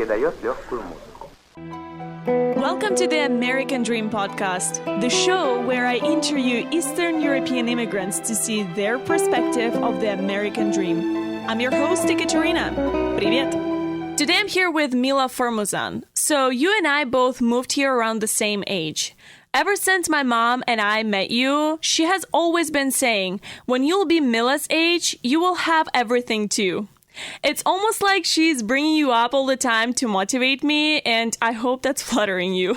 بدايات ليحكوا الموسيقى. Welcome to the American Dream podcast, the show where I interview Eastern European immigrants to see their perspective of the American dream. I'm your host, Ekaterina. Привет! Today I'm here with Mila Formuzan. So you and I both moved here around the same age. Ever since my mom and I met you, she has always been saying, when you'll be Mila's age, you will have everything too. It's almost like she's bringing you up all the time to motivate me, and I hope that's flattering you.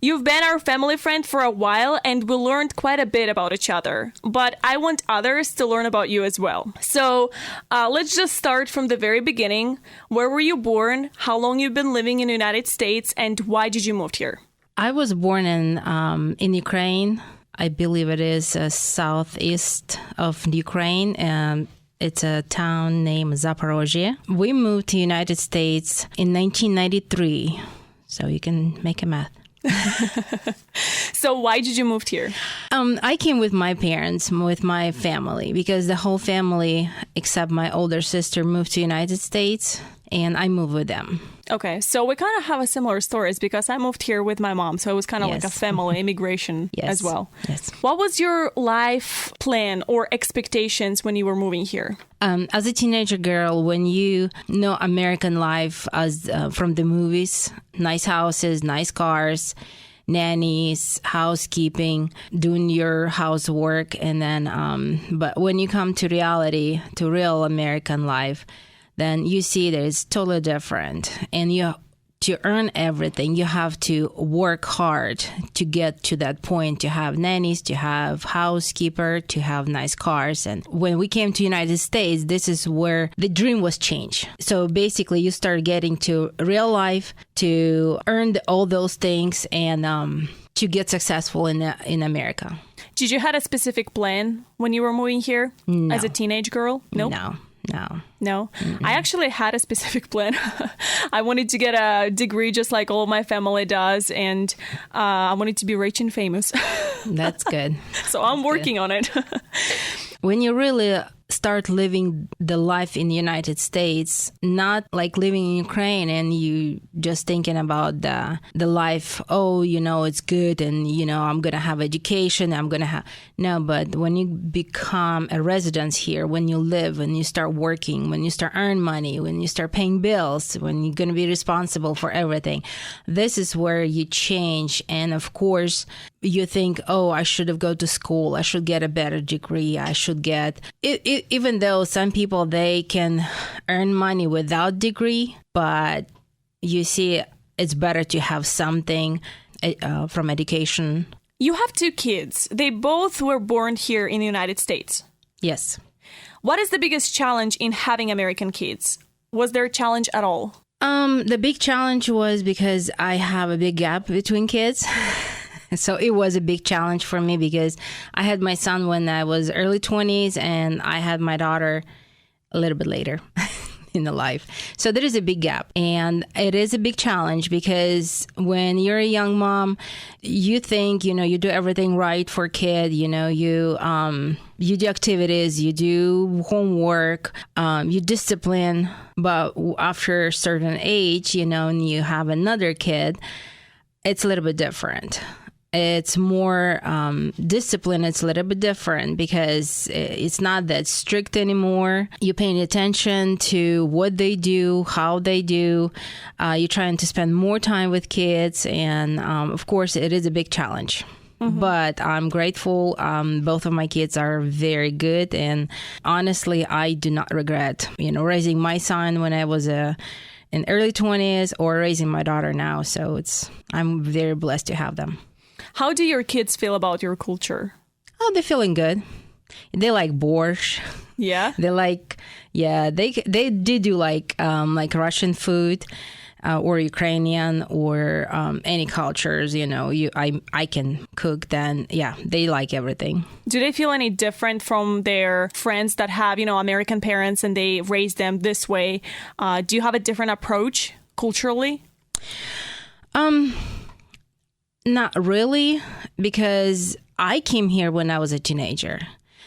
You've been our family friend for a while, and we learned quite a bit about each other. But I want others to learn about you as well. So let's just start from the very beginning. Where were you born? How long you've been living in the United States? And why did you move here? I was born in Ukraine. I believe it is southeast of Ukraine. It's a town named Zaporozhye. We moved to the United States in 1993, so you can make a math. So why did you move here? I came with my parents, with my family, because the whole family, except my older sister, moved to the United States, and I moved with them. Okay, so we kind of have a similar stories because I moved here with my mom, so it was kind of like a family immigration as well. Yes. What was your life plan or expectations when you were moving here? As a teenager girl, when you know American life as from the movies, nice houses, nice cars, nannies, housekeeping, doing your housework, and then but when you come to reality, to real American life, then you see that it's totally different. And to earn everything, you have to work hard to get to that point, to have nannies, to have housekeeper, to have nice cars. And when we came to United States, this is where the dream was changed. So basically, you start getting to real life, to earn all those things, and to get successful in America. Did you have a specific plan when you were moving here as a teenage girl? Nope. No. Mm-hmm. I actually had a specific plan. I wanted to get a degree just like all my family does, and I wanted to be rich and famous. That's good. So I'm working on it. When you really start living the life in the United States, not like living in Ukraine and you just thinking about the life, it's good and, I'm going to have education, No, but when you become a resident here, when you live, when you start working, when you start earning money, when you start paying bills, when you're going to be responsible for everything, this is where you change. And of course, you think, I should have gone to school. I should get a better degree. I should get even though some people, they can earn money without degree, but you see, it's better to have something from education. You have two kids. They both were born here in the United States. Yes. What is the biggest challenge in having American kids? Was there a challenge at all? The big challenge was because I have a big gap between kids. So it was a big challenge for me because I had my son when I was early 20s and I had my daughter a little bit later in the life. So there is a big gap, and it is a big challenge because when you're a young mom, you think, you do everything right for kid, you do activities, you do homework, you discipline, but after a certain age, and you have another kid, it's a little bit different. It's more discipline. It's a little bit different because it's not that strict anymore. You're paying attention to what they do, how they do. You're trying to spend more time with kids. And of course, it is a big challenge. Mm-hmm. But I'm grateful. Both of my kids are very good. And honestly, I do not regret, raising my son when I was in early 20s or raising my daughter now. So I'm very blessed to have them. How do your kids feel about your culture? Oh, they're feeling good. They like borscht. Yeah. They do like Russian food, or Ukrainian, or any cultures. I can cook. Then they like everything. Do they feel any different from their friends that have American parents and they raise them this way? Do you have a different approach culturally? Not really, because I came here when I was a teenager.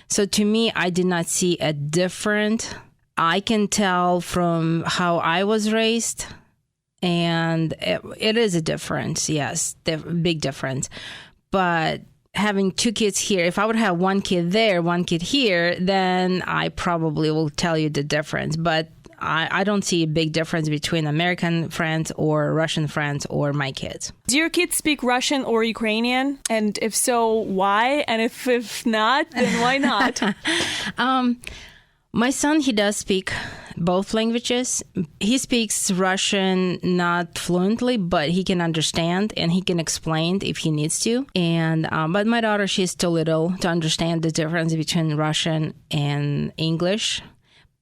So to me, I did not see a different. I can tell from how I was raised And it is a difference, yes, big difference. But having 2 kids here, if I would have 1 kid there, 1 kid here, then I probably will tell you the difference. But I don't see a big difference between American friends or Russian friends or my kids. Do your kids speak Russian or Ukrainian? And if so, why? And if not, then why not? My son, he does speak both languages. He speaks Russian not fluently, but he can understand and he can explain if he needs to. And but my daughter, she's too little to understand the difference between Russian and English.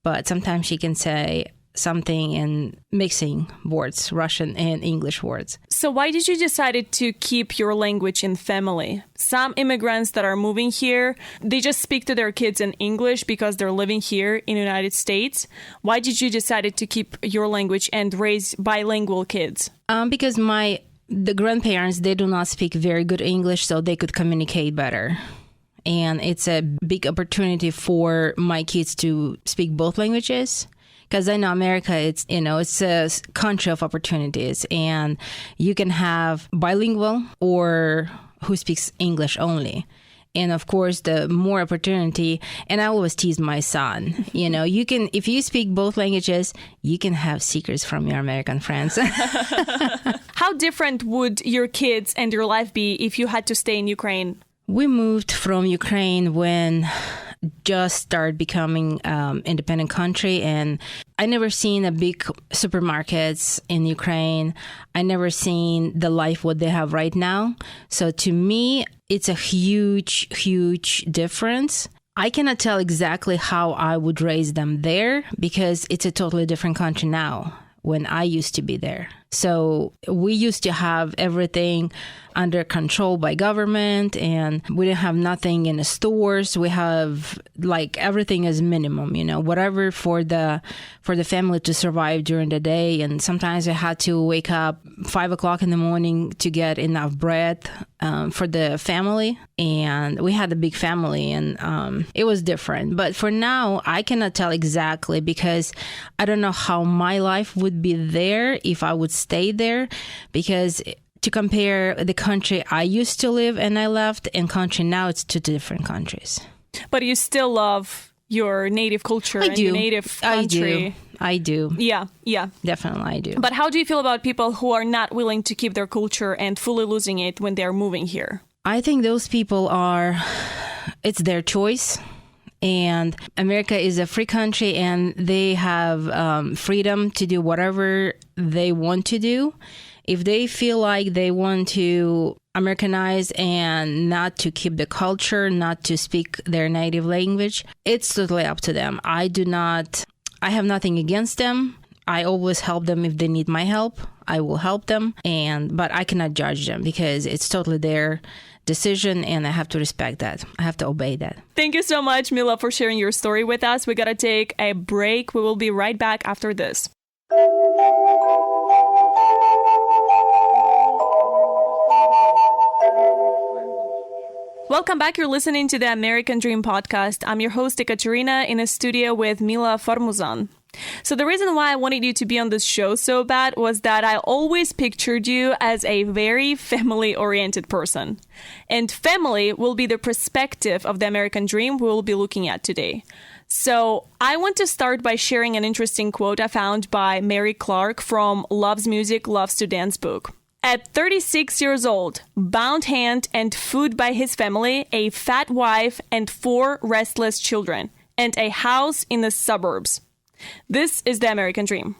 But sometimes she can say something in mixing words, Russian and English words. So why did you decide to keep your language in family? Some immigrants that are moving here, they just speak to their kids in English because they're living here in the United States. Why did you decide to keep your language and raise bilingual kids? Because the grandparents, they do not speak very good English, so they could communicate better. And it's a big opportunity for my kids to speak both languages. Because I know America, it's a country of opportunities. And you can have bilingual or who speaks English only. And of course, the more opportunity, and I always tease my son, you can, if you speak both languages, you can have secrets from your American friends. How different would your kids and your life be if you had to stay in Ukraine? We moved from Ukraine when just started becoming independent country, and I never seen a big supermarkets in Ukraine. I never seen the life what they have right now. So to me, it's a huge difference. I cannot tell exactly how I would raise them there because it's a totally different country now when I used to be there. So we used to have everything under control by government, and we didn't have nothing in the stores. We have everything is minimum, whatever for the family to survive during the day. And sometimes I had to wake up 5 o'clock in the morning to get enough bread for the family. And we had a big family, and it was different. But for now, I cannot tell exactly because I don't know how my life would be there if I would stay there, because to compare the country I used to live and I left and country now, it's 2 different countries. But you still love your native culture and your native country. I do. Yeah. Definitely I do. But how do you feel about people who are not willing to keep their culture and fully losing it when they're moving here? I think those people it's their choice. And America is a free country and they have freedom to do whatever they want to do. If they feel like they want to Americanize and not to keep the culture, not to speak their native language, it's totally up to them. I have nothing against them. I always help them if they need my help. I will help them. But I cannot judge them because it's totally their decision and I have to respect that. I have to obey that. Thank you so much, Mila, for sharing your story with us. We got to take a break. We will be right back after this. Welcome back. You're listening to the American Dream podcast. I'm your host, Ekaterina, in a studio with Mila Formuzan. So the reason why I wanted you to be on this show so bad was that I always pictured you as a very family-oriented person. And family will be the perspective of the American Dream we will be looking at today. So I want to start by sharing an interesting quote I found by Mary Clark from Loves Music, Loves to Dance book. At 36 years old, bound hand and food by his family, a fat wife and 4 restless children, and a house in the suburbs. This is the American Dream.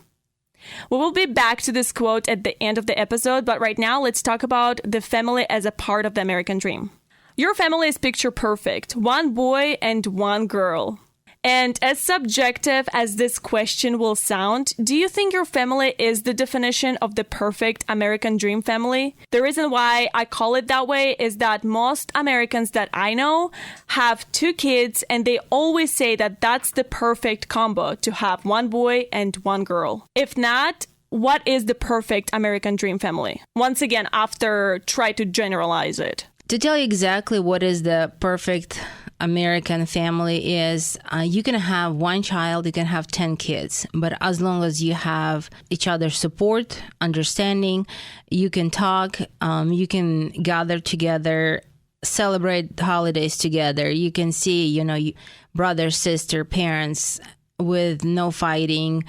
We will be back to this quote at the end of the episode, but right now let's talk about the family as a part of the American Dream. Your family is picture perfect, 1 boy and 1 girl. And as subjective as this question will sound, do you think your family is the definition of the perfect American Dream family? The reason why I call it that way is that most Americans that I know have 2 kids, and they always say that that's the perfect combo to have 1 boy and 1 girl. If not, what is the perfect American Dream family? Once again, after try to generalize it. To tell you exactly what is the perfect American family is you can have one child, you can have 10 kids, but as long as you have each other's support, understanding, you can talk, you can gather together, celebrate holidays together. You can see, brother, sister, parents with no fighting,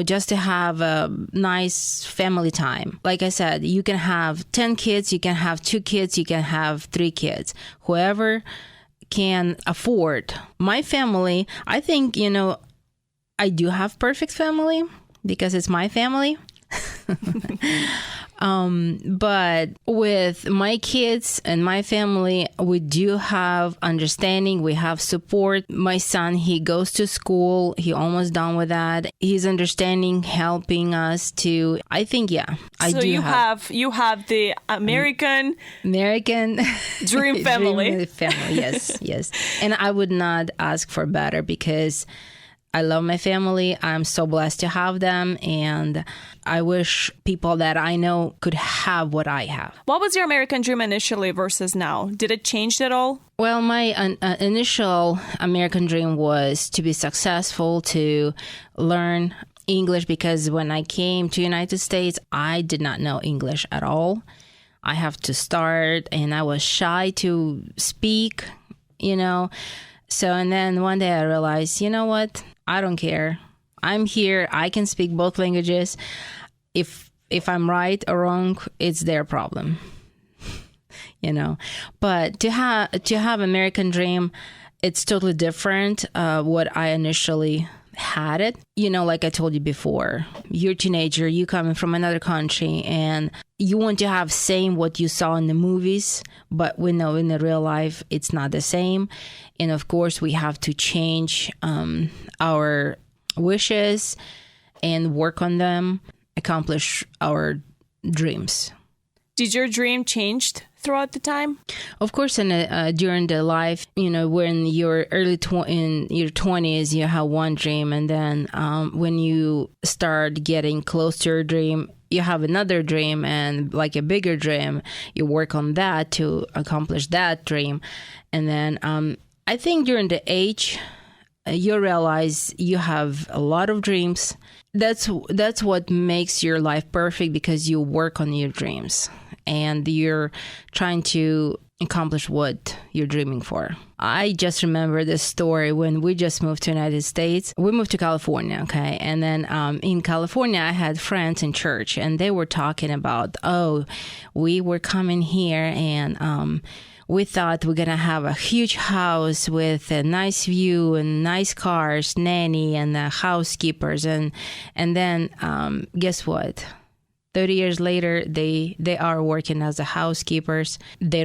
just to have a nice family time. Like I said, you can have 10 kids, you can have 2 kids, you can have 3 kids. Whoever can afford. My family, I think, I do have perfect family because it's my family. But with my kids and my family, we do have understanding. We have support. My son, he goes to school. He almost done with that. He's understanding, helping us to, I think, I do. So you have the American dream family. Dream family, yes. And I would not ask for better because I love my family. I'm so blessed to have them. And I wish people that I know could have what I have. What was your American dream initially versus now? Did it change at all? Well, my initial American dream was to be successful, to learn English, because when I came to the United States, I did not know English at all. I have to start, and I was shy to speak, So, and then one day I realized, you know what? I don't care. I'm here. I can speak both languages. If I'm right or wrong, it's their problem. But to have American dream, it's totally different. What I initially had it. Like I told you before, you're a teenager, you coming from another country, and you want to have same what you saw in the movies, but we know in the real life it's not the same. And of course, we have to change our wishes and work on them, accomplish our dreams. Did your dream change throughout the time? Of course, during the life, when you're in your 20s, you have one dream, and then when you start getting close to your dream, you have another dream, and like a bigger dream, you work on that to accomplish that dream. And then I think during the age, you realize you have a lot of dreams. That's what makes your life perfect, because you work on your dreams and you're trying to accomplish what you're dreaming for. I just remember this story when we just moved to the United States. We moved to California, okay? And then in California, I had friends in church, and they were talking about, we were coming here, and we thought we're going to have a huge house with a nice view and nice cars, nanny, and housekeepers. And then guess what? 30 years later, they are working as the housekeepers. They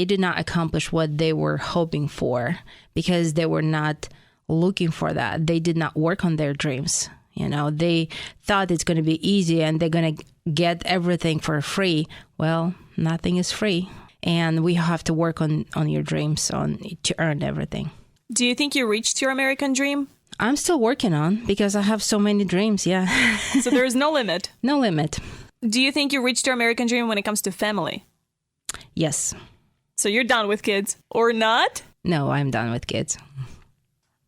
did not accomplish what they were hoping for, because they were not looking for that. They did not work on their dreams. They thought it's going to be easy and they're going to get everything for free. Well, nothing is free. And we have to work on your dreams to earn everything. Do you think you reached your American dream? I'm still working on, because I have so many dreams, yeah. So there is no limit? No limit. Do you think you reached your American dream when it comes to family? Yes. So you're done with kids, or not? No, I'm done with kids.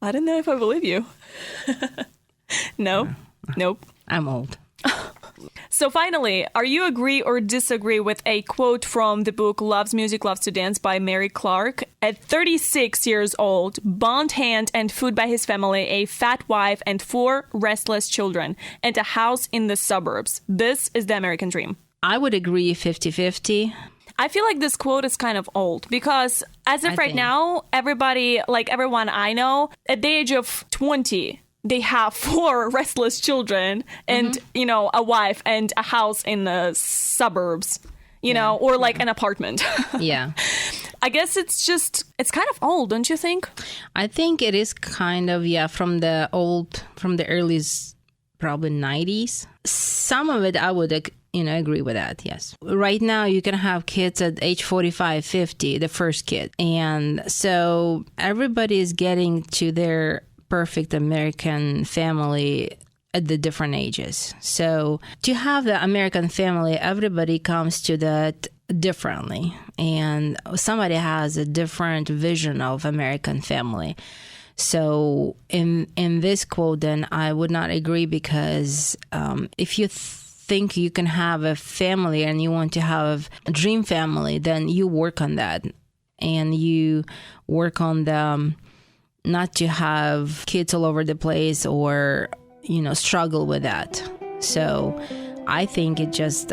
I don't know if I believe you. No? Nope. I'm old. So finally, are you agree or disagree with a quote from the book Loves Music, Loves to Dance by Mary Clark? At 36 years old, bond hand and food by his family, a fat wife and 4 restless children, and a house in the suburbs. This is the American dream. I would agree 50-50. I feel like this quote is kind of old, because as of right now, everybody, like everyone I know, at the age of 20, they have 4 restless children and, a wife and a house in the suburbs, or like an apartment. Yeah. I guess it's kind of old, don't you think? I think it is kind of, from the early, probably 90s. Some of it I would, agree with that, yes. Right now, you can have kids at age 45, 50, the first kid. And so everybody is getting to their perfect American family at the different ages. So to have the American family, everybody comes to that differently, and somebody has a different vision of American family. So in this quote, then I would not agree, because if you think you can have a family and you want to have a dream family, then you work on that, and you work on the not to have kids all over the place, or struggle with that. So I think it's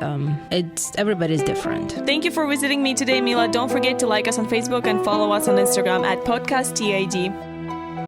everybody's different. Thank you for visiting me today, Mila. Don't forget to like us on Facebook and follow us on Instagram at podcasttid.